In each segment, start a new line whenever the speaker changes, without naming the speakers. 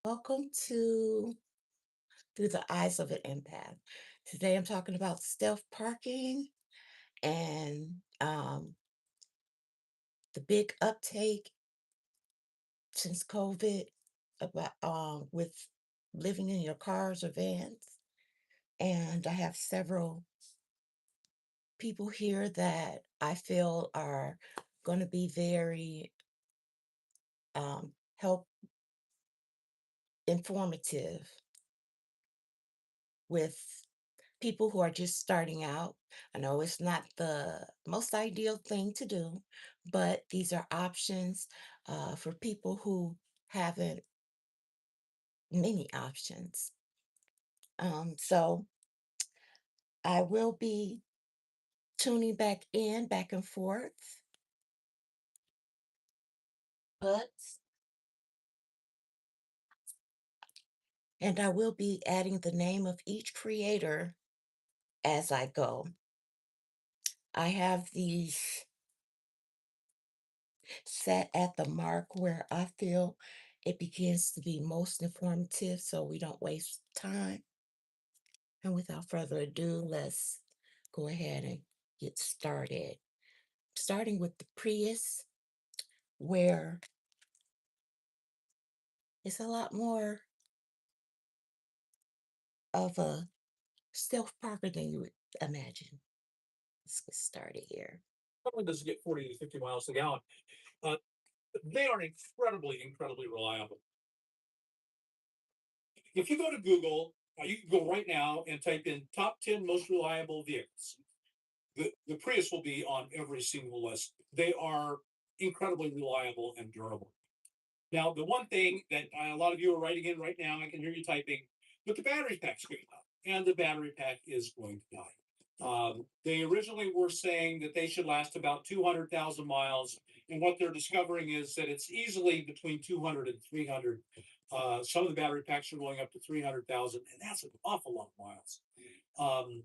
Welcome to Through the Eyes of an Empath. Today I'm talking about stealth parking and the big uptake since COVID about with living in your cars or vans. And I have several people here that I feel are going to be very help informative with people who are just starting out. I know it's not the most ideal thing to do, but these are options for people who haven't many options. So I will be tuning back in, back and forth, but and I will be adding the name of each creator as I go. I have these set at the mark where I feel it begins to be most informative so we don't waste time. And without further ado, let's go ahead and get started. Starting with the Prius, where it's a lot more of a stealth parker than you would imagine. Let's get started here.
Someone doesn't get 40 to 50 miles a gallon. Uh, they are incredibly reliable. If you go to Google, you can go right now and type in top 10 most reliable vehicles. The Prius will be on every single list. They are incredibly reliable and durable. Now, the one thing that a lot of you are writing in right now, I can hear you typing, but the battery pack's going up, and the battery pack is going to die. They originally were saying that they should last about 200,000 miles, and what they're discovering is that it's easily between 200 and 300. Some of the battery packs are going up to 300,000, and that's an awful lot of miles. Um,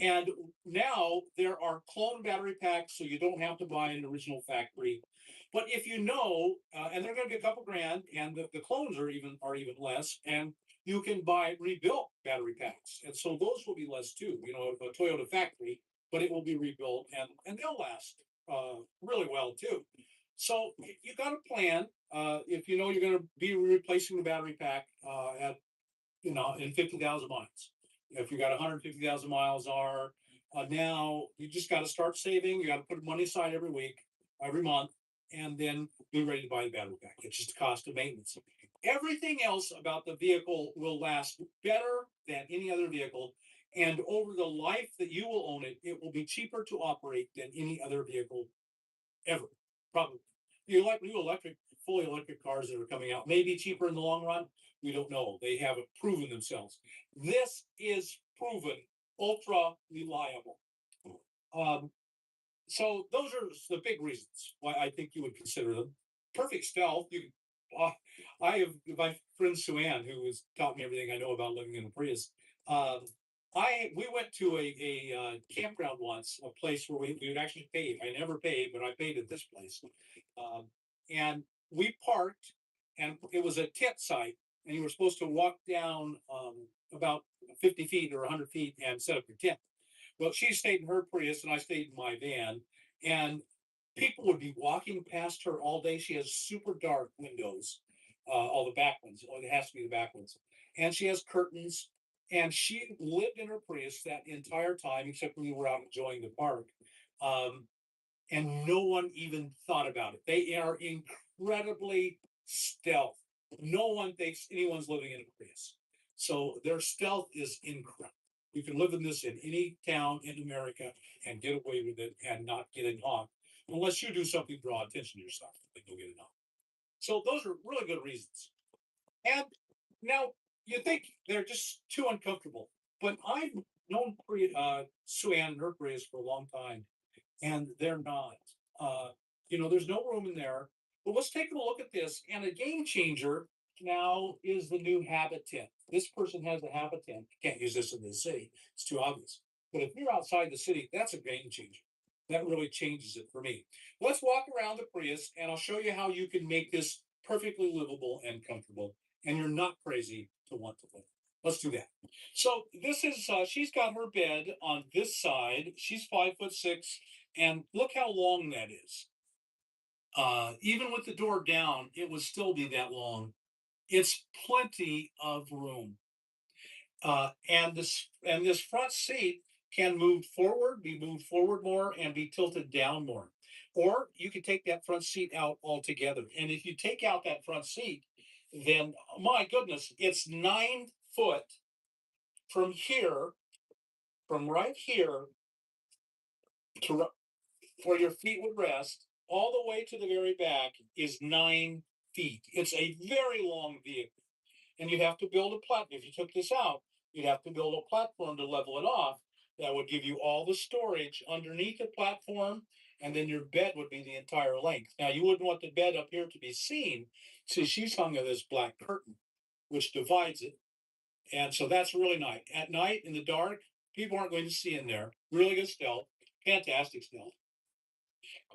and now there are clone battery packs, so you don't have to buy an original factory. But if you know, and they're going to be a couple grand, and the clones are even less, and you can buy rebuilt battery packs, and so those will be less too. You know, a Toyota factory, but it will be rebuilt, and they'll last really well too. So you got a plan. If you know you're going to be replacing the battery pack at in 50,000 miles. If you got 150,000 miles are now you just got to start saving. You got to put money aside every week, every month, and then be ready to buy the battery pack. It's just a cost of maintenance. Everything else about the vehicle will last better than any other vehicle. And over the life that you will own it, it will be cheaper to operate than any other vehicle ever. Probably. Fully electric cars that are coming out may be cheaper in the long run. We don't know. They haven't proven themselves. This is proven ultra reliable. Um, so those are the big reasons why I think you would consider them. Perfect stealth. Uh, I have my friend Suanne, who has taught me everything I know about living in a Prius. Um, we went to a campground once, a place where we would actually pay. I never paid, but I paid at this place, um, and we parked, and it was a tent site, and you were supposed to walk down about 50 feet or 100 feet and set up your tent. Well, she stayed in her Prius and I stayed in my van. And people would be walking past her all day. She has super dark windows, all the back ones. Oh, it has to be the back ones. And she has curtains. And she lived in her Prius that entire time, except when we were out enjoying the park. Um, and no one even thought about it. They are incredibly stealth. No one thinks anyone's living in a Prius. So their stealth is incredible. You can live in this in any town in America and get away with it and not get it honked, unless you do something to draw attention to yourself. Then you'll get it honked. So those are really good reasons. And now you think they're just too uncomfortable, but I've known Sue Ann and her Prius for a long time, and they're not. Uh, there's no room in there. But let's take a look at this. And a game changer now is the new habit tent. This person has a habit tent. You can't use this in the city, it's too obvious. But if you're outside the city, that's a game changer. That really changes it for me. Let's walk around the Prius and I'll show you how you can make this perfectly livable and comfortable, and you're not crazy to want to live. Let's do that. So this is she's got her bed on this side. She's 5'6", and look how long that is. Even with the door down, it would still be that long. It's plenty of room. And this front seat can be moved forward more, and be tilted down more. Or you can take that front seat out altogether. And if you take out that front seat, then my goodness, it's 9 foot from here, from right here to where your feet would rest, all the way to the very back is 9 feet. It's a very long vehicle. And you'd have to build a platform. If you took this out, you'd have to build a platform to level it off. That would give you all the storage underneath the platform, and then your bed would be the entire length. Now, you wouldn't want the bed up here to be seen. See, she's hung with this black curtain, which divides it. And so that's really nice. At night, in the dark, people aren't going to see in there. Really good stealth, fantastic stealth.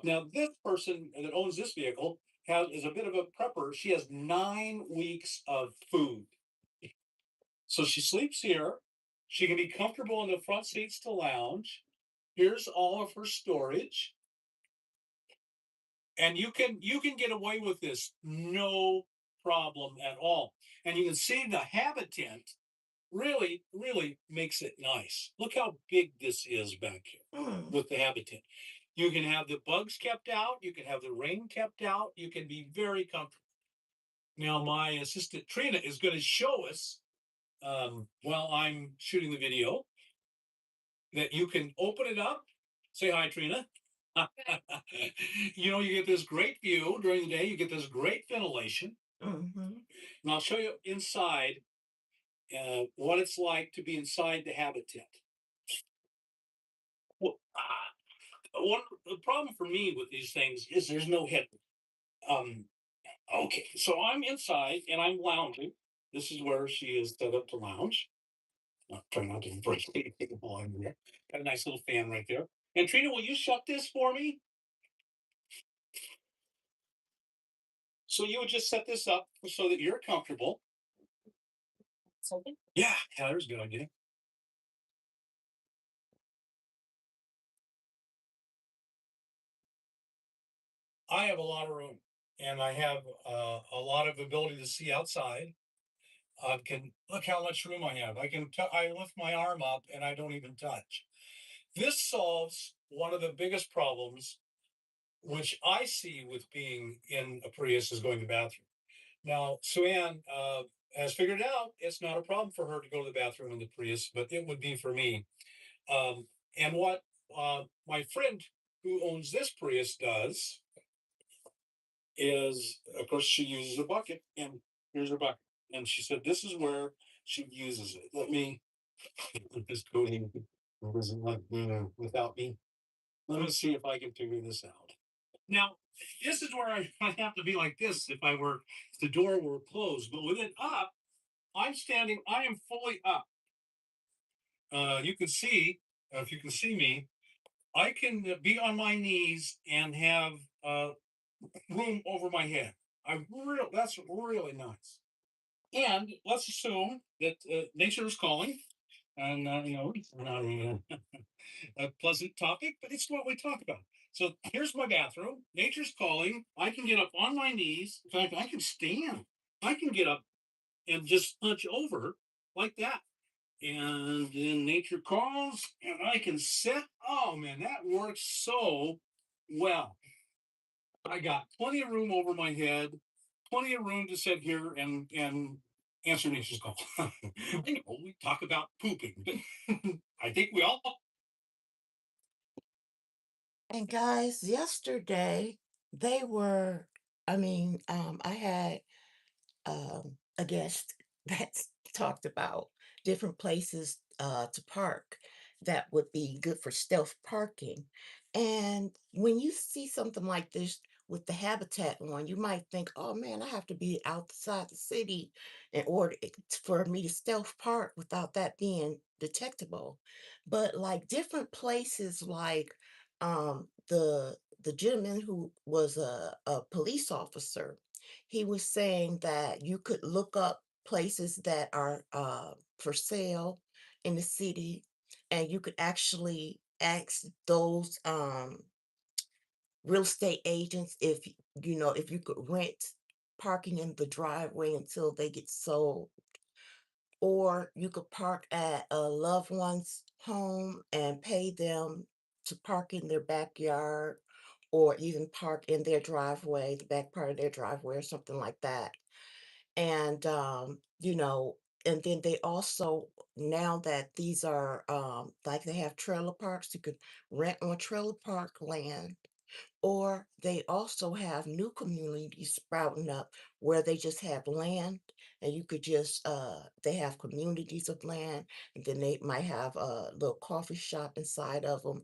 Now, this person that owns this vehicle is a bit of a prepper. She has 9 weeks of food. So she sleeps here. She can be comfortable in the front seats to lounge. Here's all of her storage. And you can get away with this no problem at all. And you can see the habitant really makes it nice. Look how big this is back here
Mm.
with the habitant. You can have the bugs kept out, you can have the rain kept out, you can be very comfortable. Now, my assistant Trina is going to show us while I'm shooting the video that you can open it up. Say hi, Trina. You get this great view during the day. You get this great ventilation.
Mhm.
And I'll show you inside what it's like to be inside the habitat. Well, the problem for me with these things is there's no headroom. Um, okay, so I'm inside and I'm lounging. This is where she is set up to lounge. Try not to break anything while I'm there. Got a nice little fan right there. And Trina, will you shut this for me? So you would just set this up so that you're comfortable. Yeah, there's a good idea. I have a lot of room, and I have a lot of ability to see outside. I can look how much room I have. I lift my arm up and I don't even touch. This solves one of the biggest problems which I see with being in a Prius is going to the bathroom. Now, Suanne has figured out it's not a problem for her to go to the bathroom in the Prius, but it would be for me. And what my friend who owns this Prius does is, of course, she uses a bucket, and here's her bucket. And she said, this is where she uses it. Let me put this coating doesn't like without me. Let me see if I can figure this out. Now, this is where I have to be like this if the door were closed. But with it up, I am fully up. You can see, if you can see me, I can be on my knees and have room over my head. That's really nice. And let's assume that nature is calling, and it's not a pleasant topic, but it's what we talk about. So here's my bathroom. Nature's calling. I can get up on my knees. In fact, I can stand. I can get up and just hunch over like that. And then nature calls, and I can sit. Oh man, that works so well. I got plenty of room over my head, plenty of room to sit here and answer nature's call. I know we talk about pooping, but I think we all.
And guys, yesterday they were, I had a guest that talked about different places to park that would be good for stealth parking. And when you see something like this with the habitat one, you might think, oh man, I have to be outside the city in order for me to stealth park without that being detectable. But like different places like the gentleman who was a police officer, He was saying that you could look up places that are for sale in the city, and you could actually ask those real estate agents if if you could rent parking in the driveway until they get sold, or you could park at a loved one's home and pay them to park in their backyard, or even park in their driveway, the back part of their driveway or something like that. And and then they also, now that these are like, they have trailer parks, you could rent on trailer park land, or they also have new communities sprouting up where they just have land, and you could just they have communities of land, and then they might have a little coffee shop inside of them,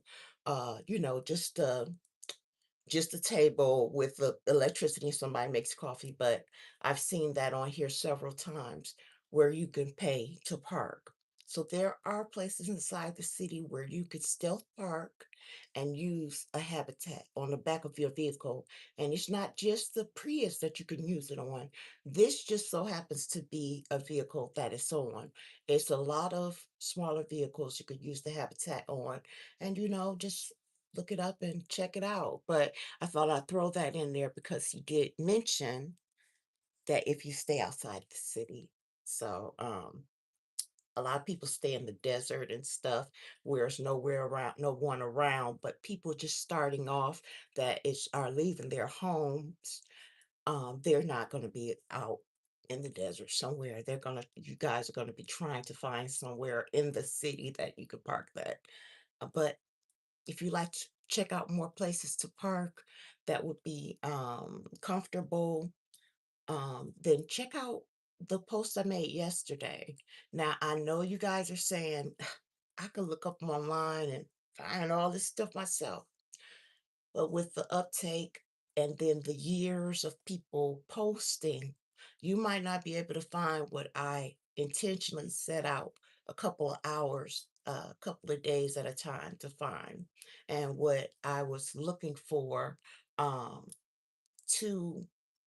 just a table with the electricity and somebody makes coffee. But I've seen that on here several times where you can pay to park. So there are places inside the city where you could still park and use a habitat on the back of your vehicle. And it's not just the Prius that you can use it on. This just so happens to be a vehicle that is on. It's a lot of smaller vehicles you could use the habitat on. And just look it up and check it out. But I thought I'd throw that in there because he did mention that if you stay outside the city. So, a lot of people stay in the desert and stuff where there's nowhere around, no one around, but people just starting off that are leaving their homes, they're not going to be out in the desert somewhere. You guys are going to be trying to find somewhere in the city that you could park that. But if you like to check out more places to park that would be comfortable, then check out the post I made yesterday. Now, I know you guys are saying, I could look up online and find all this stuff myself. But with the uptake and then the years of people posting, you might not be able to find what I intentionally set out a couple of hours, a couple of days at a time to find. And what I was looking for, to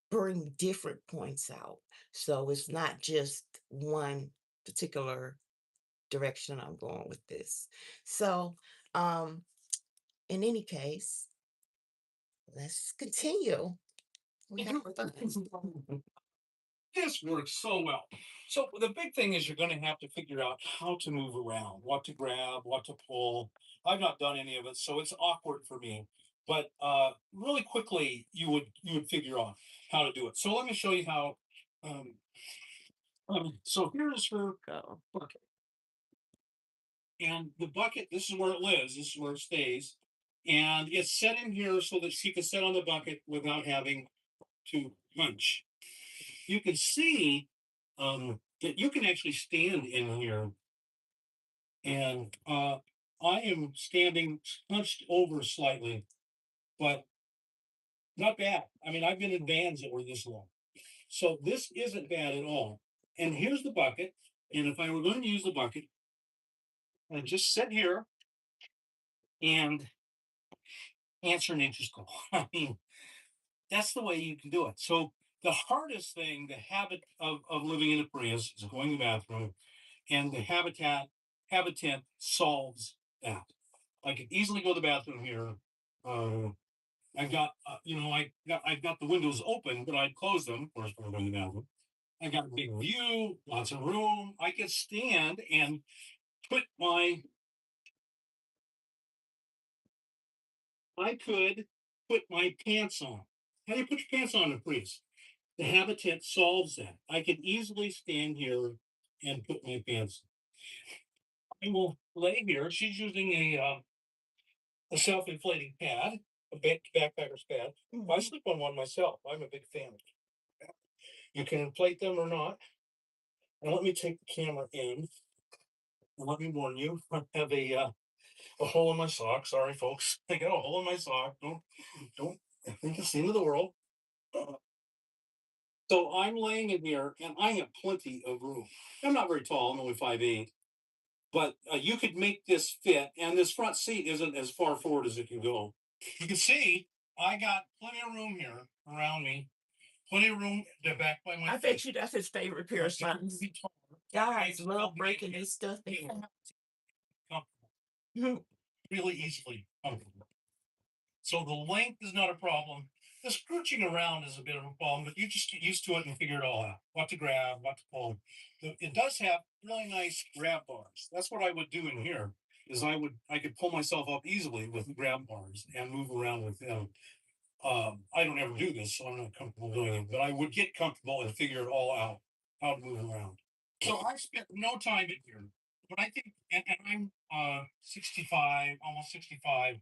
bring different points out. So it's not just one particular direction I'm going with this. So, in any case, let's continue. We have fun.
This works so well. So the big thing is you're going to have to figure out how to move around, what to grab, what to pull. I've not done any of it, so it's awkward for me. But really quickly, you would figure out how to do it. So let me show you how. Um, so here's her
Go.
bucket, and the bucket. This is where it lives. This is where it stays, and it's set in here so that she can sit on the bucket without having to punch. You can see that you can actually stand in here, and I am standing hunched over slightly, but not bad. I mean, I've been in vans that were this long, so this isn't bad at all. And here's the bucket. And if I were going to use the bucket, I'd just sit here and answer an interest call. I mean, that's the way you can do it. So the hardest thing, the habit of living in a Prius is going to the bathroom, and the habitat solves that. I could easily go to the bathroom here. Uh, I've got the windows open, but I'd close them. Of course, when I'm going to the bathroom. I got a big view, lots of room. I could stand and put my, I could put my pants on. How do you put your pants on, please? The habitat solves that. I could easily stand here and put my pants. I will lay here. She's using a self-inflating pad, a backpacker's pad. I
Mhm.
sleep on one myself. I'm a big fan. You can inflate them or not. And let me take the camera in. And let me warn you, I have a hole in my sock. Sorry, folks. I got a hole in my sock. Don't think it's the end of the world. Uh, So I'm laying in here, and I have plenty of room. I'm not very tall. I'm only 5'8", but you could make this fit. And this front seat isn't as far forward as it can go. You can see I got plenty of room here around me. plenty of room to back by my
I bet you that's his favorite pair of socks. Guys love breaking their stuff in.
comfortable, really easily comfortable. So the length is not a problem. The scooching around is a bit of a problem, but you just get used to it and figure it all out. What to grab, what to pull. It does have really nice grab bars. That's what I would do in here. Is I could pull myself up easily with grab bars and move around with them. I don't ever do this, so I'm not comfortable doing it. But I would get comfortable and figure it all out, how to move around. So I spent no time in here, but I think, and I'm 65, almost 65.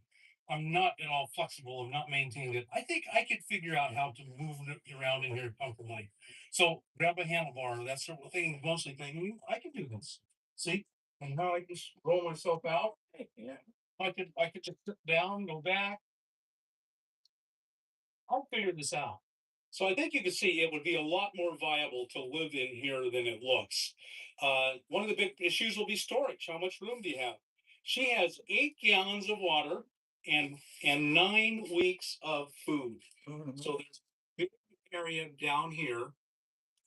I'm not at all flexible. I'm not maintaining it. I think I could figure out how to move around in here comfortably. So grab a handlebar, that sort of thing. Mostly thinking I can do this. See, and now I just roll myself out. Yeah, I could just sit down, go back. I'll figure this out. So I think you can see it would be a lot more viable to live in here than it looks. One of the big issues will be storage. How much room do you have? She has 8 gallons of water and 9 weeks of food. So there's a big area down here,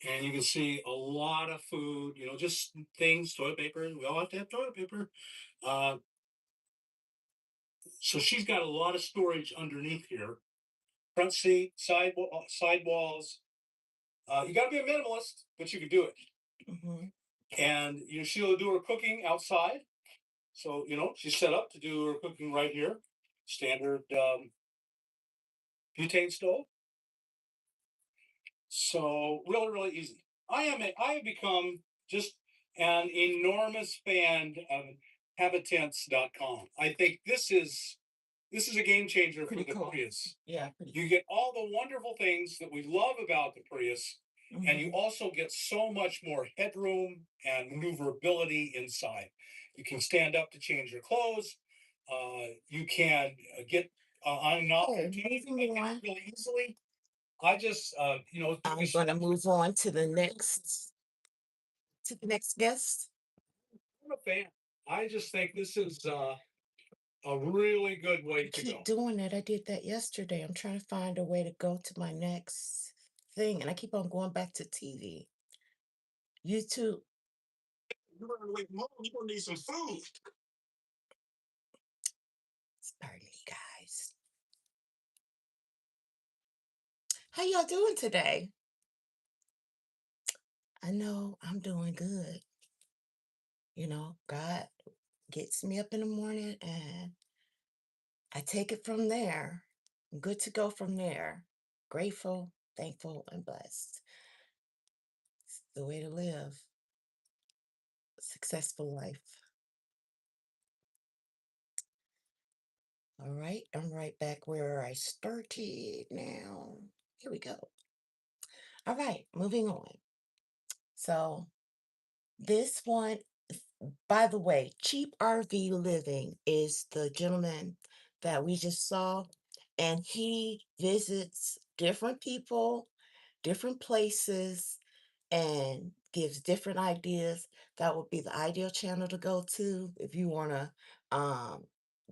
and you can see a lot of food. Just things, toilet paper. We all have to have toilet paper. Uh, so she's got a lot of storage underneath here. Front seat, side walls. You got to be a minimalist, but you can do it.
Mhm.
And she'll do her cooking outside. So she's set up to do her cooking right here. Standard butane stove. So really, really easy. I have become just an enormous fan of habitants.com. I think this is a game changer for
Pretty
the
cool.
Prius.
Yeah, pretty
You get all the wonderful things that we love about the Prius, and you
Mhm.
also get so much more headroom and maneuverability inside. You can stand up to change your clothes. You can get on and off
Okay, moving on.
really easily. I just,
I'm gonna move on to the next guest.
I'm a fan. I just think this is a really good way
You
to
keep
go.
doing that. I did that yesterday. I'm trying to find a way to go to my next thing, and I keep on going back to TV. YouTube.
You're gonna wait more. You're gonna need some food.
Pardon me, guys. How y'all doing today? I know I'm doing good. God gets me up in the morning and I take it from there. I'm good to go from there. Grateful, thankful, and blessed. It's the way to live a successful life. All right, I'm right back where I started now. Here we go. All right, moving on. So, this one, by the way, Cheap RV Living is the gentleman that we just saw, and he visits different people, different places, and gives different ideas. That would be the ideal channel to go to if you want to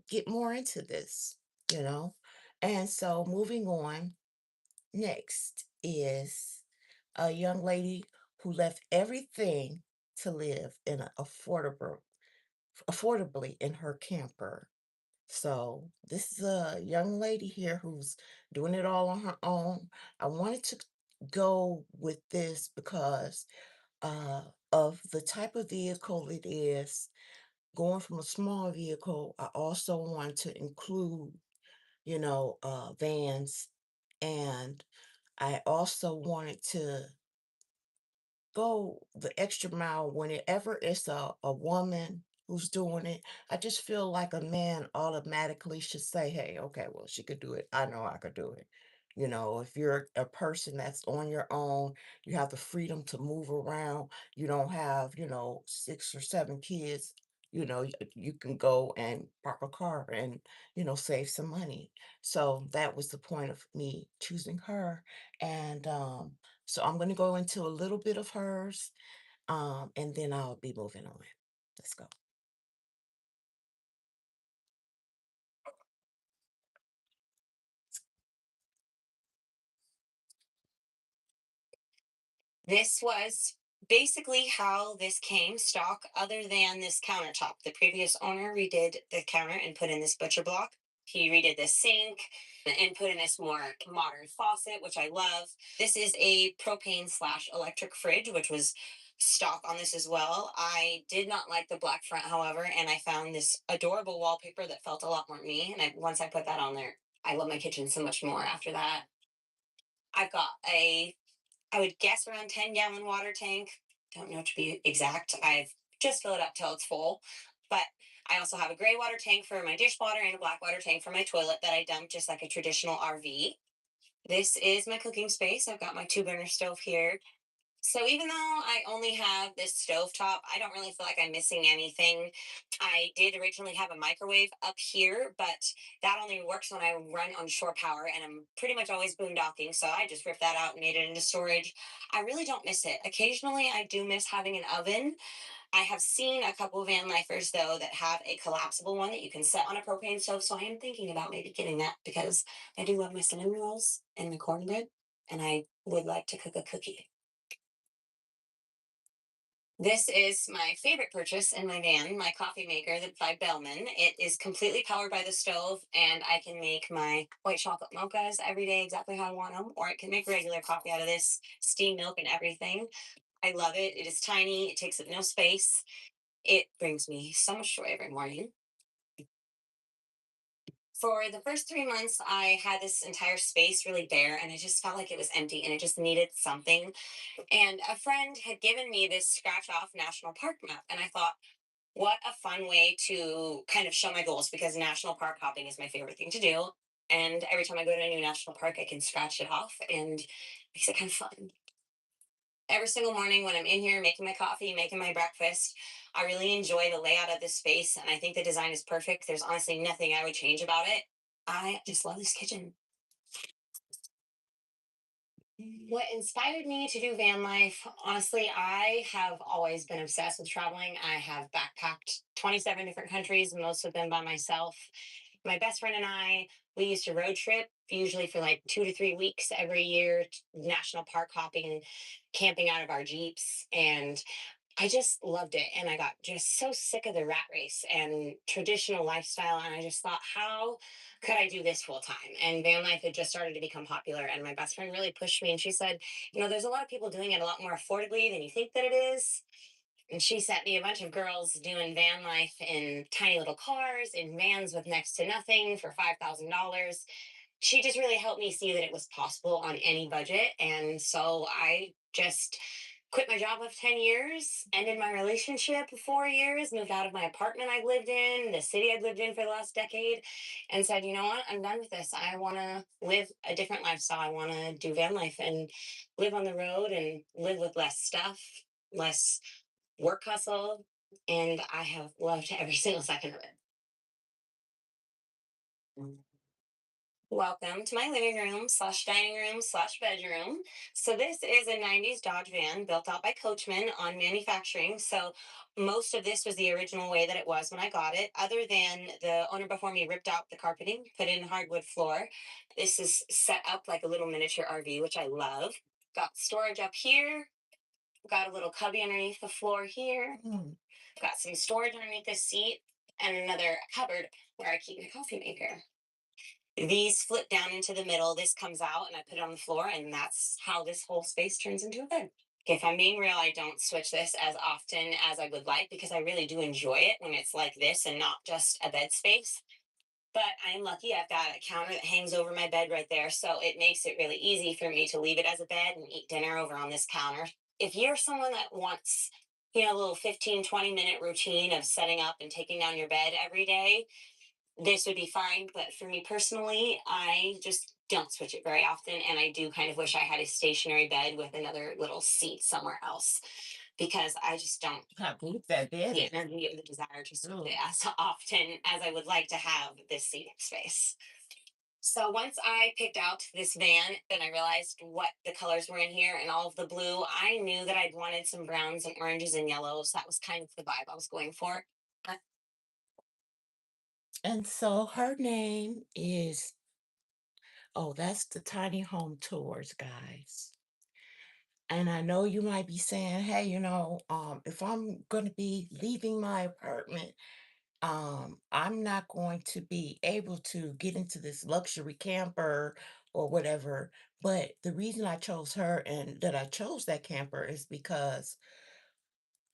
get more into this, you know. And so, moving on, next is a young lady who left everything to live in an affordably in her camper. So this is a young lady here who's doing it all on her own. I wanted to go with this because of the type of vehicle it is. Going from a small vehicle, I also want to include, vans, and I also wanted to go the extra mile whenever it's a woman who's doing it. I just feel like a man automatically should say, hey, okay, well, she could do it. I know I could do it. If you're a person that's on your own, you have the freedom to move around. You don't have, 6 or 7 kids. You can go and park a car and, save some money. So that was the point of me choosing her. And so I'm going to go into a little bit of hers, and then I'll be moving on. Let's go.
This was basically how this came stock, other than this countertop. The previous owner redid the counter and put in this butcher block. He redid the sink and put in this more modern faucet, which I love. This is a propane slash electric fridge, which was stock on this as well. I did not like the black front, however, and I found this adorable wallpaper that felt a lot more me. And once I put that on there, I love my kitchen so much more after that. I've got a, I would guess, around 10-gallon water tank. Don't know to be exact. I've just filled it up till it's full. But I also have a gray water tank for my dishwater and a black water tank for my toilet that I dump just like a traditional RV. This is my cooking space. I've got my two burner stove here. So even though I only have this stovetop, I don't really feel like I'm missing anything. I did originally have a microwave up here, but that only works when I run on shore power, and I'm pretty much always boondocking. So I just ripped that out and made it into storage. I really don't miss it. Occasionally, I do miss having an oven. I have seen a couple of van lifers though that have a collapsible one that you can set on a propane stove. So I am thinking about maybe getting that because I do love my cinnamon rolls and my cornbread, and I would like to cook a cookie. This is my favorite purchase in my van, my coffee maker that by Bellman. It is completely powered by the stove, and I can make my white chocolate mochas every day exactly how I want them, or I can make regular coffee out of this, steam milk and everything. I love it. It is tiny, it takes up no space. It brings me so much joy every morning. For the first 3 months, I had this entire space really bare, and I just felt like it was empty and it just needed something. And a friend had given me this scratch off national park map, and I thought, what a fun way to kind of show my goals, because national park hopping is my favorite thing to do. And every time I go to a new national park, I can scratch it off and it makes it kind of fun. Every single morning when I'm in here making my coffee, making my breakfast, I really enjoy the layout of this space. And I think the design is perfect. There's honestly nothing I would change about it. I just love this kitchen. What inspired me to do van life? Honestly, I have always been obsessed with traveling. I have backpacked 27 different countries, most of them by myself. My best friend and I, we used to road trip, usually for like 2 to 3 weeks every year, national park hopping, camping out of our Jeeps. And I just loved it. And I got just so sick of the rat race and traditional lifestyle. And I just thought, how could I do this full time? And van life had just started to become popular. And my best friend really pushed me. And she said, there's a lot of people doing it a lot more affordably than you think that it is. And she sent me a bunch of girls doing van life in tiny little cars, in vans with next to nothing for $5,000. She just really helped me see that it was possible on any budget. And so I just quit my job of 10 years, ended my relationship of 4 years, moved out of my apartment I lived in, the city I'd lived in for the last decade, and said, you know what, I'm done with this. I want to live a different lifestyle. I want to do van life and live on the road and live with less stuff, less work hustle. And I have loved every single second of it. Welcome to my living room slash dining room slash bedroom. So this is a 90s Dodge van built out by Coachman on manufacturing. So most of this was the original way that it was when I got it, other than the owner before me ripped out the carpeting, put in hardwood floor. This is set up like a little miniature RV, which I love. Got storage up here. Got a little cubby underneath the floor here.
Mm.
Got some storage underneath the seat and another cupboard where I keep my coffee maker. These flip down into the middle. This comes out and I put it on the floor, and that's how this whole space turns into a bed. If I'm being real, I don't switch this as often as I would like because I really do enjoy it when it's like this and not just a bed space. But I'm lucky I've got a counter that hangs over my bed right there. So it makes it really easy for me to leave it as a bed and eat dinner over on this counter. If you're someone that wants, a little 15, 20-minute routine of setting up and taking down your bed every day, this would be fine. But for me personally, I just don't switch it very often. And I do kind of wish I had a stationary bed with another little seat somewhere else because I just don't,
How deep that bed
yeah,
is.
and the desire to switch it
Ooh.
as often as I would like to have this seating space. So once I picked out this van, then I realized what the colors were in here and all of the blue. I knew that I'd wanted some browns and oranges and yellows. That was kind of the vibe I was going for.
And so her name is, oh, that's the tiny home tours, guys. And I know you might be saying, hey, if I'm going to be leaving my apartment, I'm not going to be able to get into this luxury camper or whatever. But the reason I chose her and that I chose that camper is because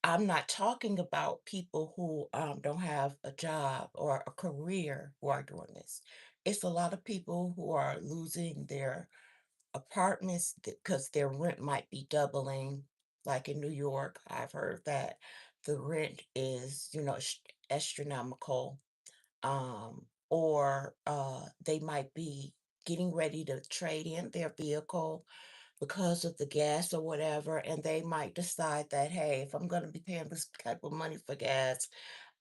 I'm not talking about people who don't have a job or a career who are doing this. It's a lot of people who are losing their apartments because their rent might be doubling. Like in New York, I've heard that the rent is, astronomical. Or they might be getting ready to trade in their vehicle because of the gas or whatever, and they might decide that, hey, if I'm going to be paying this type of money for gas,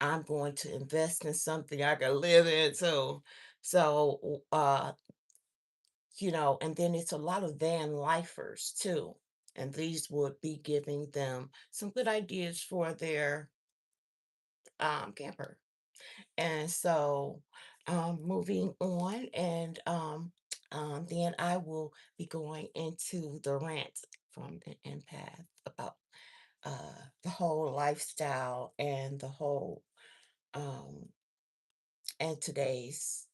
I'm going to invest in something I can live in. And then it's a lot of van lifers too. And these would be giving them some good ideas for their camper. And so, moving on, and then I will be going into the rant from the empath about the whole lifestyle and the whole um, and today's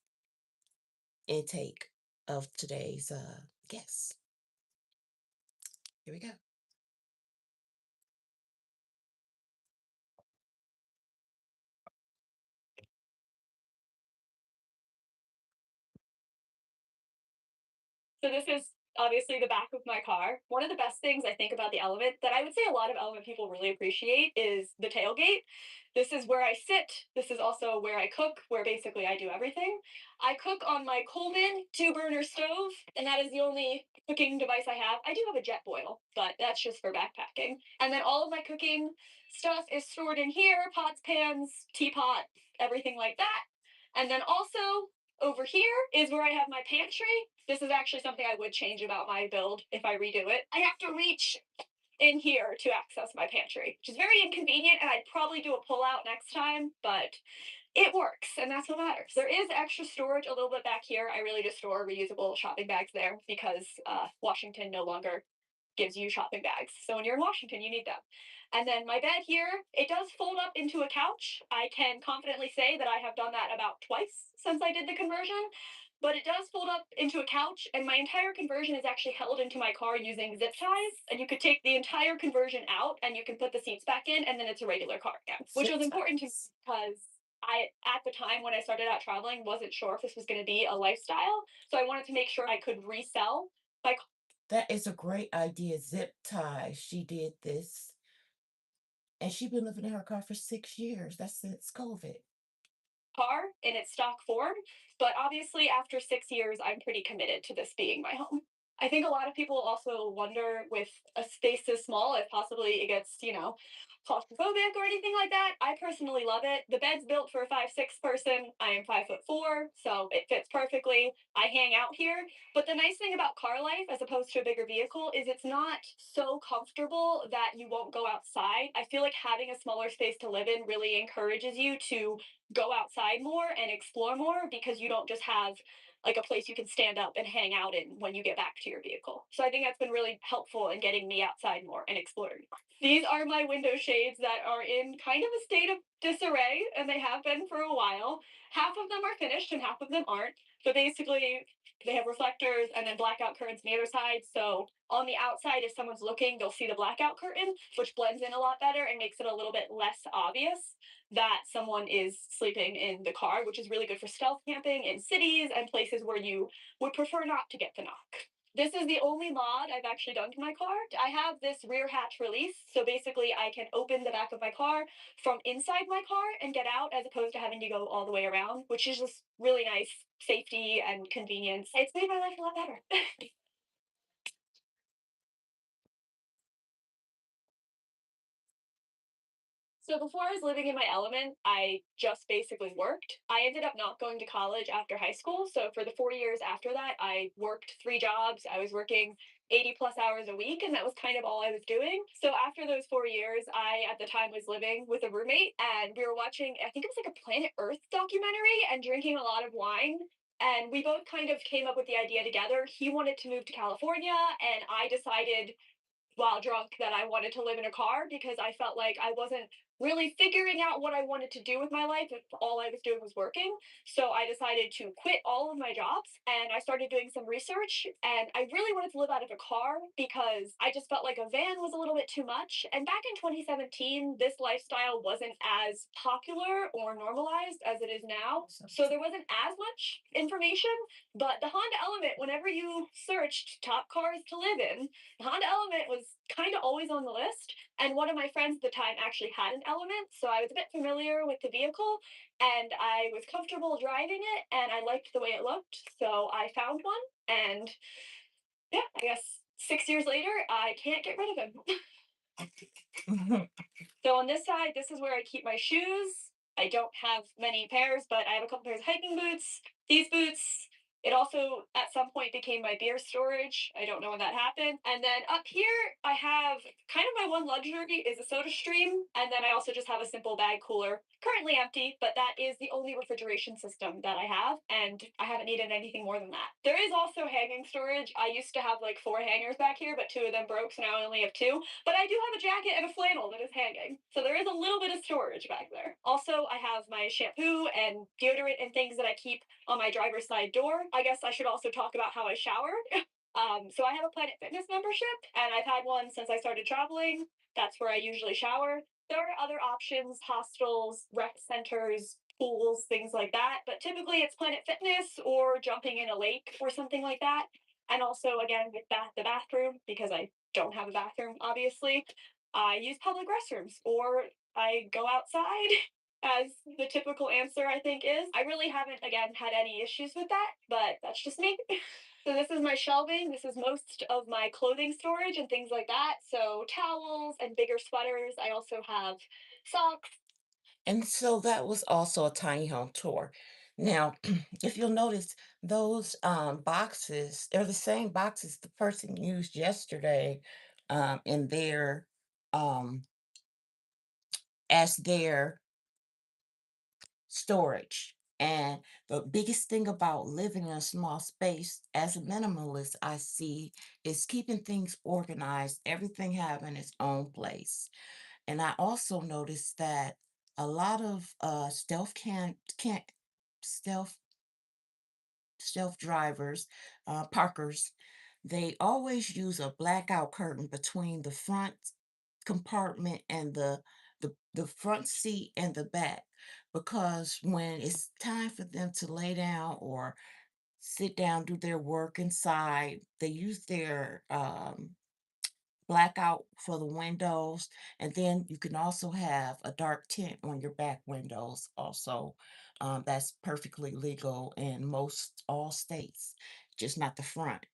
intake of today's guests. Here we go.
So this is obviously the back of my car. One of the best things I think about the Element that I would say a lot of Element people really appreciate is the tailgate. This is where I sit. This is also where I cook, where basically I do everything. I cook on my Coleman 2 burner stove, and that is the only cooking device I have. I do have a jet boil, but that's just for backpacking. And then all of my cooking stuff is stored in here, pots, pans, teapot, everything like that. And then also over here is where I have my pantry. This is actually something I would change about my build if I redo it. I have to reach in here to access my pantry, which is very inconvenient, and I'd probably do a pull out next time, but it works, and that's what matters. There is extra storage a little bit back here. I really just store reusable shopping bags there because Washington no longer gives you shopping bags. So when you're in Washington, you need them. And then my bed here, it does fold up into a couch. I can confidently say that I have done that about twice since I did the conversion. But it does fold up into a couch, and my entire conversion is actually held into my car using zip ties. And you could take the entire conversion out and you can put the seats back in, and then it's a regular car again, which
Zip
was important to me
ties.
because I, at the time when I started out traveling, wasn't sure if this was going to be a lifestyle. So I wanted to make sure I could resell my
That is a great idea. Zip tie. She did this, and she's been living in her car for 6 years. That's since COVID.
car in its stock form. But obviously, after 6 years, I'm pretty committed to this being my home. I think a lot of people also wonder with a space this small if possibly it gets, claustrophobic or anything like that. I personally love it. The bed's built for a 5'6" person. I am 5'4", so it fits perfectly. I hang out here. But the nice thing about car life, as opposed to a bigger vehicle, is it's not so comfortable that you won't go outside. I feel like having a smaller space to live in really encourages you to go outside more and explore more because you don't just have like a place you can stand up and hang out in when you get back to your vehicle. So I think that's been really helpful in getting me outside more and exploring. These are my window shades that are in kind of a state of disarray, and they have been for a while. Half of them are finished and half of them aren't. But basically, they have reflectors and then blackout curtains on the other side. So on the outside, if someone's looking, they'll see the blackout curtain, which blends in a lot better and makes it a little bit less obvious that someone is sleeping in the car, which is really good for stealth camping in cities and places where you would prefer not to get the knock. This is the only mod I've actually done to my car. I have this rear hatch release, so basically I can open the back of my car from inside my car and get out as opposed to having to go all the way around, which is just really nice safety and convenience. It's made my life a lot better. So before I was living in my element, I just basically worked. I ended up not going to college after high school. So for the 4 years after that, I worked 3 jobs. I was working 80 plus hours a week, and that was kind of all I was doing. So after those 4 years, I at the time was living with a roommate, and we were watching, I think it was like a Planet Earth documentary and drinking a lot of wine. And we both kind of came up with the idea together. He wanted to move to California, and I decided while drunk that I wanted to live in a car because I felt like I wasn't really figuring out what I wanted to do with my life if all I was doing was working. So I decided to quit all of my jobs and I started doing some research. And I really wanted to live out of a car because I just felt like a van was a little bit too much. And back in 2017, this lifestyle wasn't as popular or normalized as it is now. So there wasn't as much information. But the Honda Element, whenever you searched top cars to live in, the Honda Element was kind of always on the list. And one of my friends at the time actually had an Element. So I was a bit familiar with the vehicle and I was comfortable driving it and I liked the way it looked. So I found one. And yeah, I guess 6 years later, I can't get rid of him. So on this side, this is where I keep my shoes. I don't have many pairs, but I have a couple pairs of hiking boots. These boots. It also at some point became my beer storage. I don't know when that happened. And then up here, I have kind of my one luxury is a soda stream. And then I also just have a simple bag cooler, currently empty, but that is the only refrigeration system that I have. And I haven't needed anything more than that. There is also hanging storage. I used to have like 4 hangers back here, but 2 of them broke. So now I only have 2. But I do have a jacket and a flannel that is hanging. So there is a little bit of storage back there. Also, I have my shampoo and deodorant and things that I keep on my driver's side door. I guess I should also talk about how I shower. So I have a Planet Fitness membership, and I've had one since I started traveling. That's where I usually shower. There are other options, hostels, rec centers, pools, things like that. But typically it's Planet Fitness or jumping in a lake or something like that. And also, again, with the bathroom, because I don't have a bathroom, obviously, I use public restrooms or I go outside, as the typical answer I think is. I really haven't, again, had any issues with that, but that's just me. So this is my shelving. This is most of my clothing storage and things like that. So towels and bigger sweaters. I also have socks.
And so that was also a tiny home tour. Now, if you'll notice, those boxes are the same boxes the person used yesterday in their um, as their storage. And the biggest thing about living in a small space as a minimalist, I see, is keeping things organized, everything having its own place. And I also noticed that a lot of stealth stealth stealth drivers, parkers, they always use a blackout curtain between the front compartment and the front seat and the back, because when it's time for them to lay down or sit down, do their work inside, they use their blackout for the windows, and then you can also have a dark tint on your back windows also. That's perfectly legal in most all states, just not the front.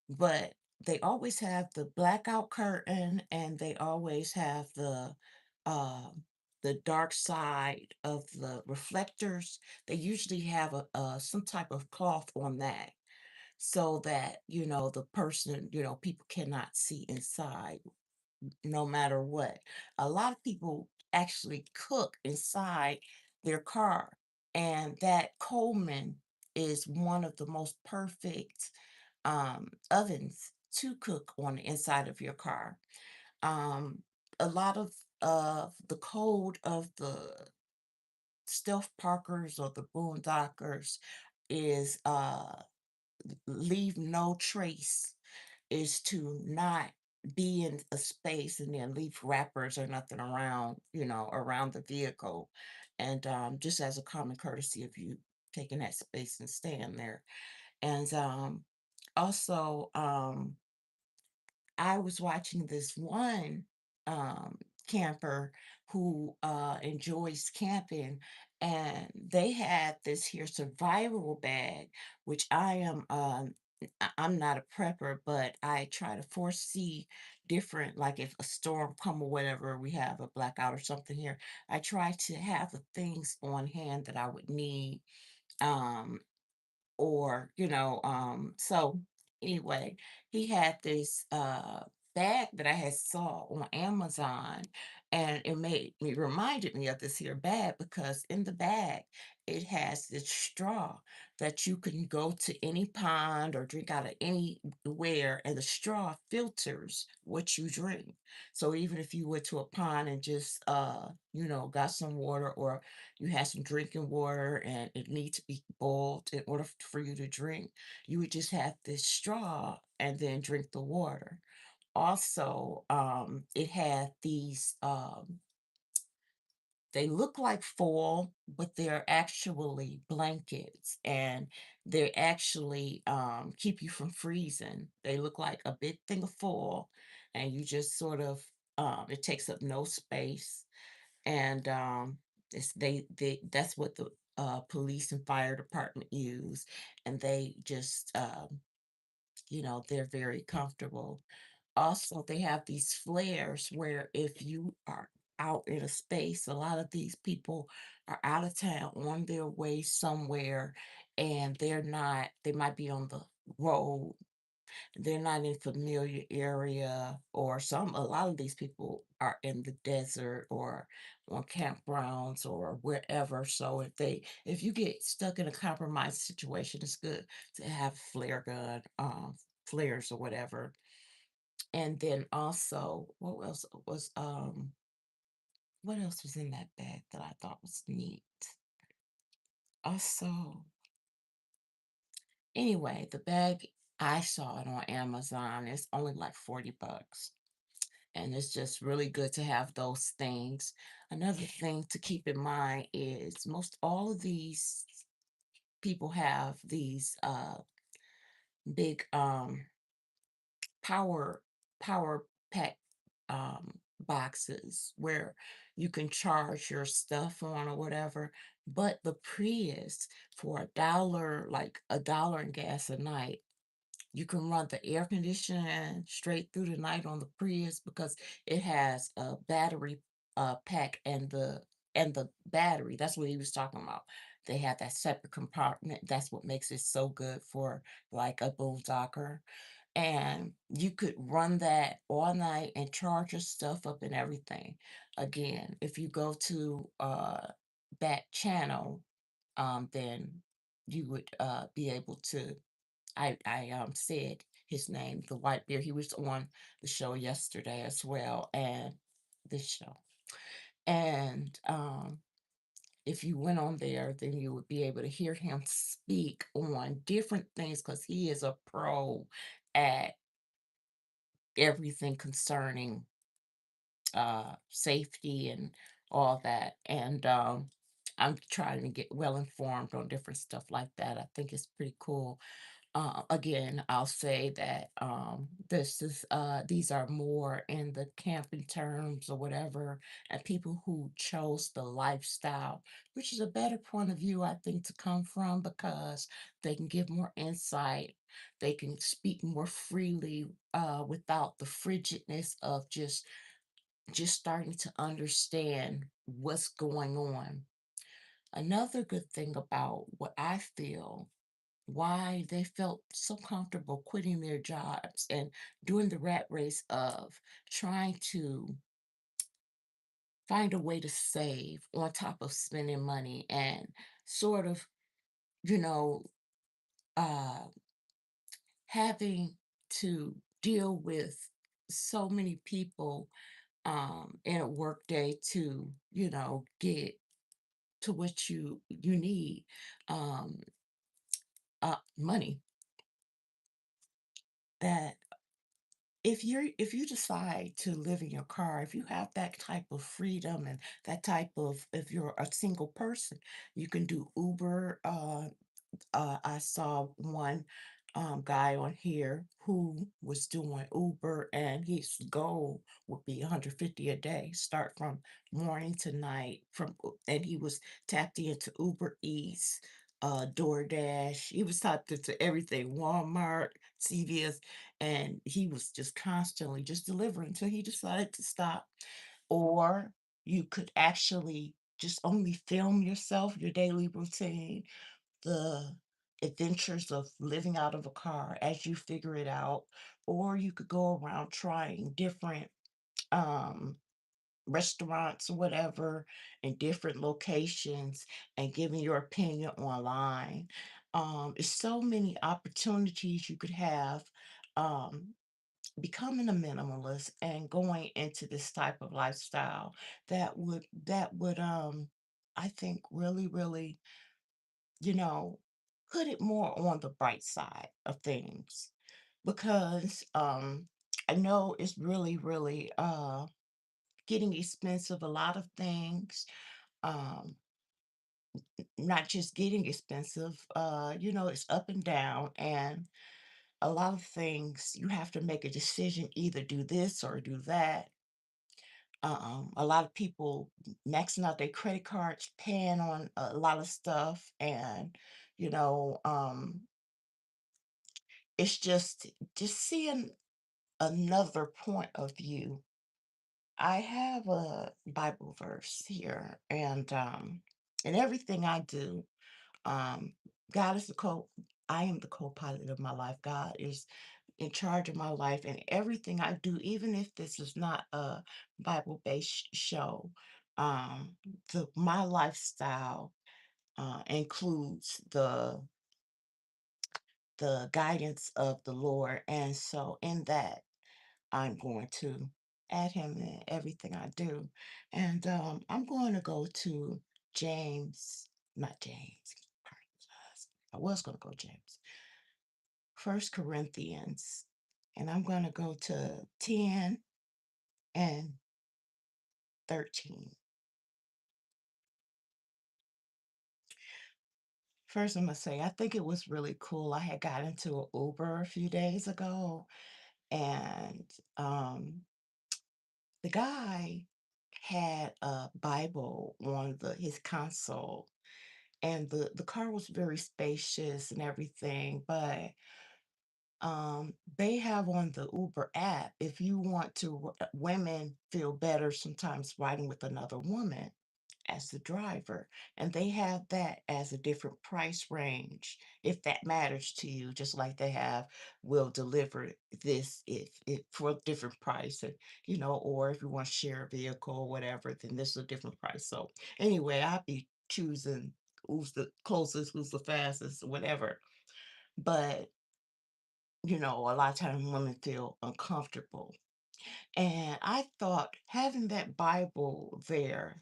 But they always have the blackout curtain and they always have the dark side of the reflectors. They usually have a some type of cloth on that so that the person, people cannot see inside no matter what. A lot of people actually cook inside their car, and that Coleman is one of the most perfect ovens to cook on the inside of your car. Um, a lot of the code of the stealth parkers or the boondockers is leave no trace, is to not be in a space and then leave wrappers or nothing around, around the vehicle. And just as a common courtesy of you taking that space and staying there. And also, I was watching this one camper who enjoys camping, and they had this here survival bag, which I am. I'm not a prepper, but I try to foresee different, like if a storm come or whatever, we have a blackout or something here. I try to have the things on hand that I would need. Um, so anyway, he had this bag that I had saw on Amazon, and it made me reminded me of this here bag because in the bag it has this straw that you can go to any pond or drink out of anywhere, and the straw filters what you drink. So even if you went to a pond and just got some water, or you had some drinking water and it needs to be boiled in order for you to drink, you would just have this straw and then drink the water. Also, it had these, they look like foil, but they're actually blankets, and they actually keep you from freezing. They look like a big thing of foil, and you just sort of, it takes up no space. And that's what the police and fire department use, and they just they're very comfortable. Also, they have these flares where if you are out in a space, a lot of these people are out of town on their way somewhere, and they might be on the road, they're not in familiar area, or a lot of these people are in the desert or on campgrounds or wherever. So if you get stuck in a compromised situation, it's good to have a flare gun, flares or whatever. And then also, what else was in that bag that I thought was neat? Also, anyway, the bag, I saw it on Amazon. It's only like $40. And it's just really good to have those things. Another thing to keep in mind is most all of these people have these big power power pack boxes where you can charge your stuff on or whatever. But the Prius, for $1, like $1 in gas a night, you can run the air conditioning straight through the night on the Prius because it has a battery pack, and the battery. That's what he was talking about. They have that separate compartment. That's what makes it so good for like a boondocker. And you could run that all night and charge your stuff up and everything. Again, if you go to that channel, then you would be able to. I said his name, the white bear. He was on the show yesterday as well, and this show. And if you went on there, then you would be able to hear him speak on different things because he is a pro at everything concerning safety and all that. And I'm trying to get well informed on different stuff like that. I think it's pretty cool. Again, I'll say that these are more in the camping terms or whatever, and people who chose the lifestyle, which is a better point of view, I think, to come from because they can give more insight. They can speak more freely without the frigidness of just starting to understand what's going on. Another good thing about what I feel, why they felt so comfortable quitting their jobs and doing the rat race of trying to find a way to save on top of spending money, and sort of, you know, uh, having to deal with so many people in a workday to, get to what you need, um, money, that if you decide to live in your car, if you have that type of freedom and that type of, if you're a single person, you can do Uber. I saw one guy on here who was doing Uber, and his goal would be 150 a day, start from morning to night. And he was tapped into Uber Eats, DoorDash. He was tapped into everything, Walmart, CVS, and he was just constantly just delivering until he decided to stop. Or you could actually just only film yourself, your daily routine, the adventures of living out of a car as you figure it out, or you could go around trying different um restaurants or whatever in different locations and giving your opinion online. It's so many opportunities you could have um becoming a minimalist and going into this type of lifestyle that would I think really you know put it more on the bright side of things because I know it's really getting expensive, a lot of things, um not just getting expensive, it's up and down, and a lot of things you have to make a decision, either do this or do that. A lot of people maxing out their credit cards, paying on a lot of stuff, and you know, it's just seeing another point of view. I have a Bible verse here, and everything I do, um, God is the co. I am the co-pilot of my life. God is in charge of my life, and everything I do, even if this is not a Bible-based show, um, my lifestyle includes the guidance of the Lord, and so in that, I'm going to add Him in everything I do, and I'm going to go to James, not James. I was going to go James. First Corinthians, and I'm going to go to 10 and 13. First, I'm gonna say I think it was really cool. I had got into an Uber a few days ago, and um, the guy had a Bible on the his console, and the car was very spacious and everything, but they have on the Uber app, if you want to, women feel better sometimes riding with another woman as the driver, and they have that as a different price range if that matters to you, just like they have will deliver this if for a different price, and or if you want to share a vehicle or whatever, then this is a different price. So anyway, I'll be choosing who's the closest, who's the fastest, whatever. But a lot of times women feel uncomfortable. And I thought having that Bible there,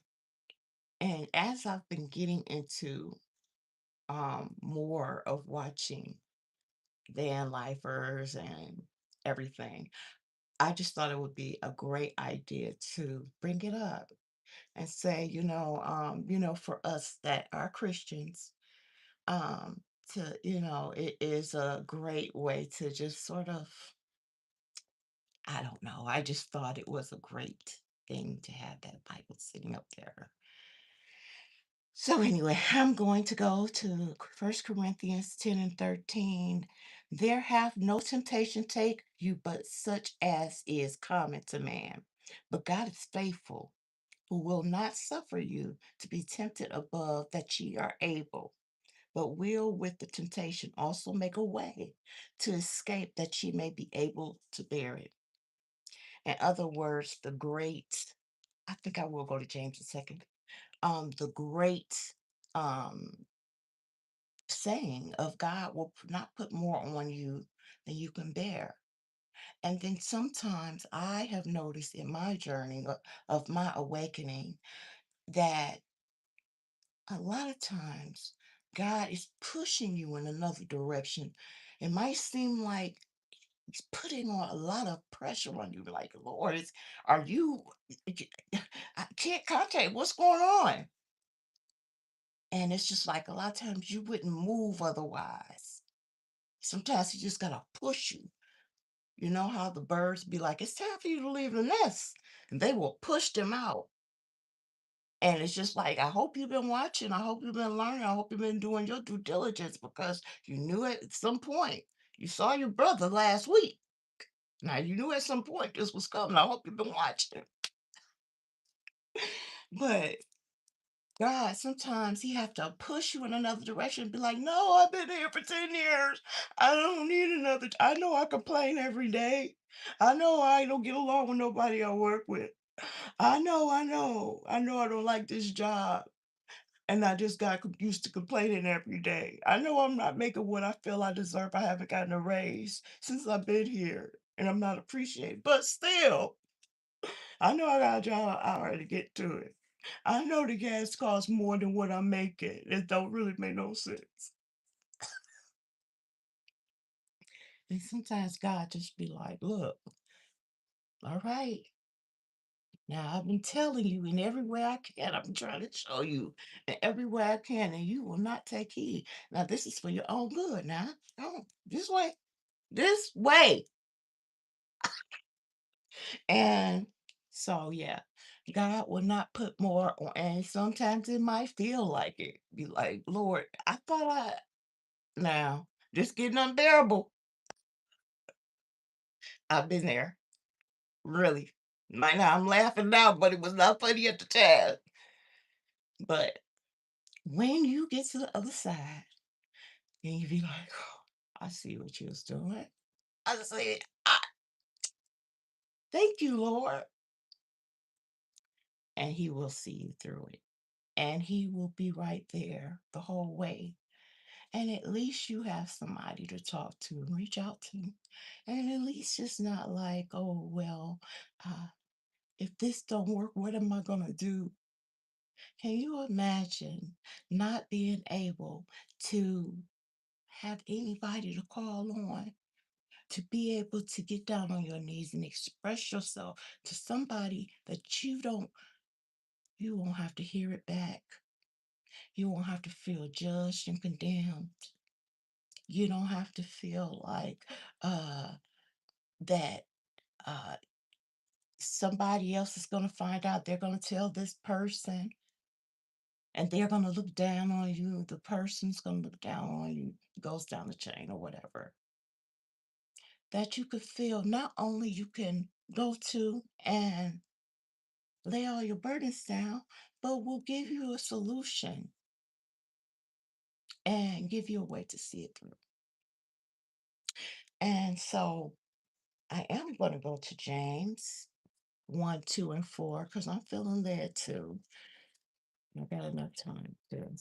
and as I've been getting into more of watching van lifers and everything, I just thought it would be a great idea to bring it up and say, for us that are Christians, um, it is a great way to just sort of, I don't know. I just thought it was a great thing to have that Bible sitting up there. So anyway, I'm going to go to First Corinthians 10 and 13. There hath no temptation take you but such as is common to man. But God is faithful, who will not suffer you to be tempted above that ye are able, but will with the temptation also make a way to escape that ye may be able to bear it. In other words, I think I will go to James a second. The great saying of God will not put more on you than you can bear. And then sometimes I have noticed in my journey of my awakening that a lot of times God is pushing you in another direction. It might seem like He's putting on a lot of pressure on you, like, Lord, are you, I can't contact, what's going on? And it's just like a lot of times you wouldn't move otherwise. Sometimes he just gotta push you. You know how the birds be like, it's time for you to leave the nest. And they will push them out. And it's just like, I hope you've been watching. I hope you've been learning. I hope you've been doing your due diligence because you knew it at some point. You saw your brother last week. Now you knew at some point this was coming. I hope you've been watching. But God, sometimes he have to push you in another direction and be like, "No, I've been here for 10 years. I don't need another I know I complain every day. I know I don't get along with nobody I work with. I know I don't like this job, and I just got used to complaining every day. I know I'm not making what I feel I deserve. I haven't gotten a raise since I've been here, and I'm not appreciated. But still, I know I got a job hour to get to it. I know the gas costs more than what I'm making. It don't really make no sense." And sometimes God just be like, "Look, all right, now I've been telling you in every way I can. I've been trying to show you in every way I can, and you will not take heed. Now this is for your own good. Now, oh, this way." And so, yeah, God will not put more on, and sometimes it might feel like it. Be like, "Lord, I thought I now just getting unbearable." I've been there, really. Right now, I'm laughing now, but it was not funny at the time. But when you get to the other side, and you be like, "Oh, I see what you was doing. I see, thank you, Lord." And He will see you through it. And He will be right there the whole way. And at least you have somebody to talk to and reach out to. And at least it's not like, "Oh, well, uh, if this don't work, what am I going to do?" Can you imagine not being able to have anybody to call on, to be able to get down on your knees and express yourself to somebody that you won't have to hear it back. You won't have to feel judged and condemned. You don't have to feel like uh, that somebody else is going to find out. They're going to tell this person, and they're going to look down on you. The person's going to look down on you, goes down the chain or whatever. That you could feel not only you can go to and lay all your burdens down, but will give you a solution and give you a way to see it through. And so I am going to go to James 1, 2, and 4 because I'm feeling led to. I got enough time to.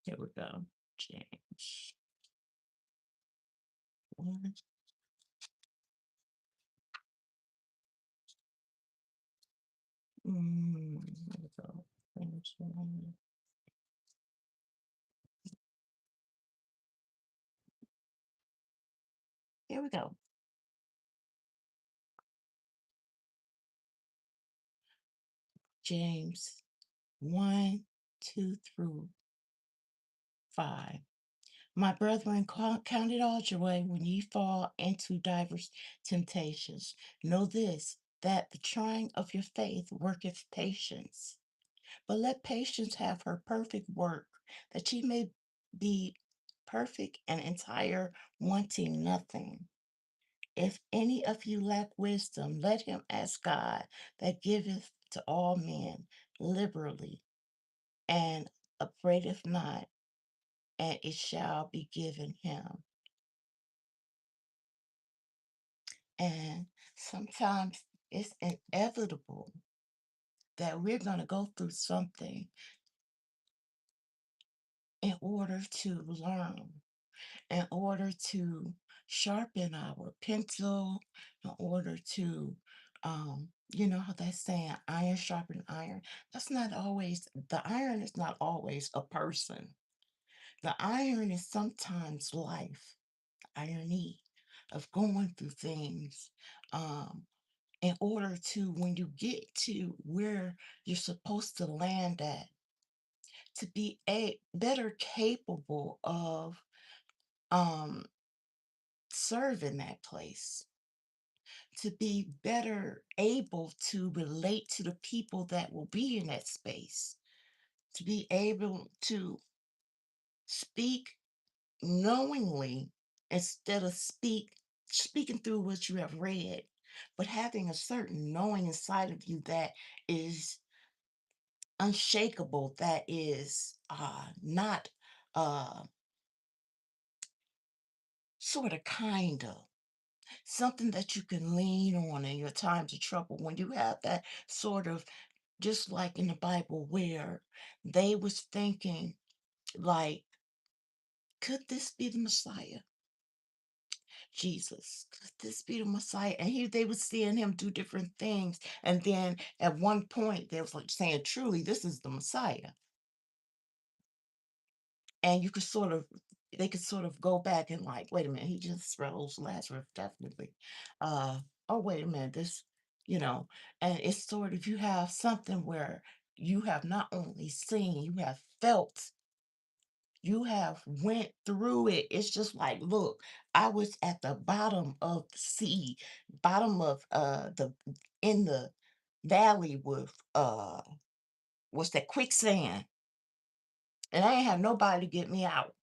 Here we go. James 1. Here we go. James 1. Here we go. James 1, 2 through 5. My brethren, count it all joy when ye fall into divers temptations. Know this, that the trying of your faith worketh patience. But let patience have her perfect work, that ye may be perfect and entire, wanting nothing. If any of you lack wisdom, let him ask God, that giveth to all men liberally, and upbraideth not, and it shall be given him. And sometimes it's inevitable that we're going to go through something in order to learn, in order to sharpen our pencil, in order to, you know how they saying iron sharpen iron. That's not always, the iron is not always a person. The iron is sometimes life, irony of going through things. Um, in order to, when you get to where you're supposed to land at, to be a better capable of um serve in that place, to be better able to relate to the people that will be in that space, to be able to speak knowingly instead of speaking through what you have read, but having a certain knowing inside of you that is unshakable, that is not sort of kind of something that you can lean on in your times of trouble. When you have that sort of, just like in the Bible, where they was thinking like, could this be the Messiah? Jesus, could this be the Messiah? And here they was seeing him do different things. And then at one point they was like saying, truly, this is the Messiah. And you could sort of, they could sort of go back and like, wait a minute, he just rose Lazarus, definitely. Uh, oh, wait a minute, this, you know, and it's sort of, you have something where you have not only seen, you have felt, you have went through it. It's just like, look, I was at the bottom of the sea, bottom of the, in the valley with what's that, quicksand, and I ain't have nobody to get me out.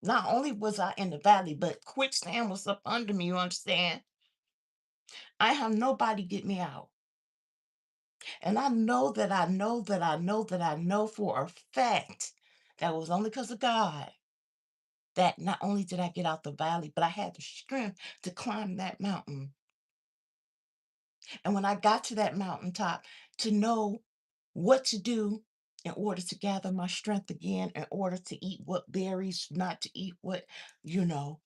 Not only was I in the valley, but quicksand was up under me, you understand? I have nobody get me out. And I know that I know that I know that I know for a fact that was only because of God that not only did I get out the valley, but I had the strength to climb that mountain. And when I got to that mountaintop, to know what to do in order to gather my strength again, in order to eat what berries, not to eat what, you know,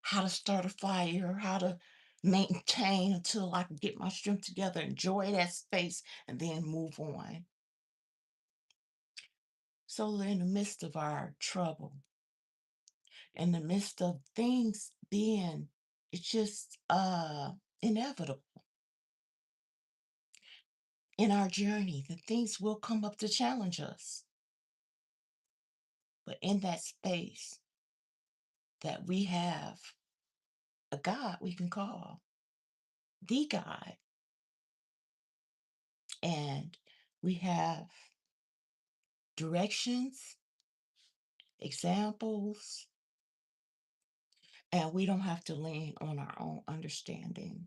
how to start a fire, how to maintain until I can get my strength together, enjoy that space, and then move on. So, in the midst of our trouble, in the midst of things being, it's just inevitable in our journey that things will come up to challenge us. But in that space, that we have a God we can call the God, and we have directions, examples, and we don't have to lean on our own understanding.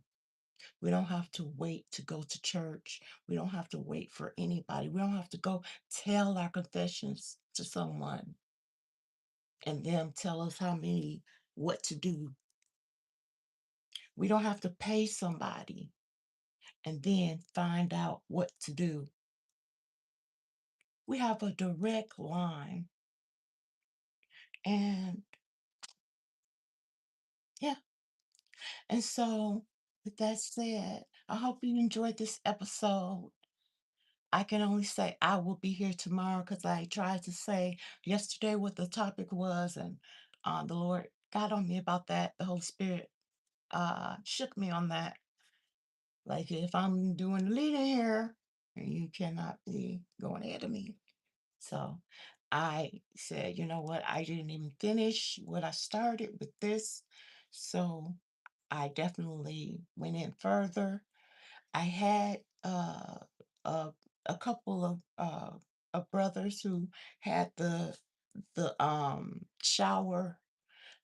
We don't have to wait to go to church. We don't have to wait for anybody. We don't have to go tell our confessions to someone and them tell us how many, what to do. We don't have to pay somebody and then find out what to do. We have a direct line. And yeah. And so, with that said, I hope you enjoyed this episode. I can only say I will be here tomorrow because I tried to say yesterday what the topic was, and the Lord got on me about that. The Holy Spirit shook me on that. Like, if I'm doing the leading here, you cannot be going ahead of me. So I said, you know what? I didn't even finish what I started with this. So I definitely went in further. I had a, a couple of brothers who had the shower,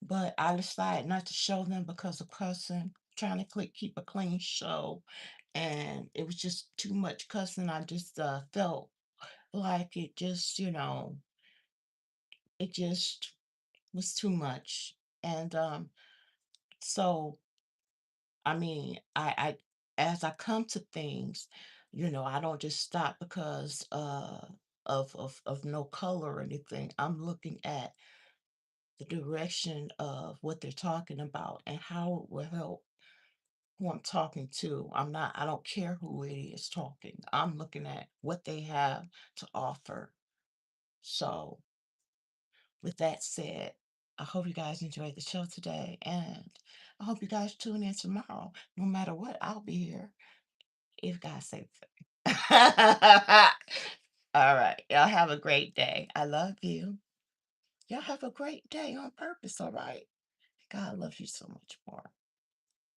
but I decided not to show them because of cussing, trying to keep a clean show, and it was just too much cussing. I just felt like it just, it just was too much. And so I mean, as I come to things, I don't just stop because of no color or anything. I'm looking at the direction of what they're talking about and how it will help who I'm talking to. I don't care who it is talking. I'm looking at what they have to offer. So, with that said, I hope you guys enjoyed the show today, and I hope you guys tune in tomorrow. No matter what, I'll be here. If God saves it. All right. Y'all have a great day. I love you. Y'all have a great day on purpose, all right? God loves you so much more.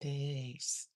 Peace.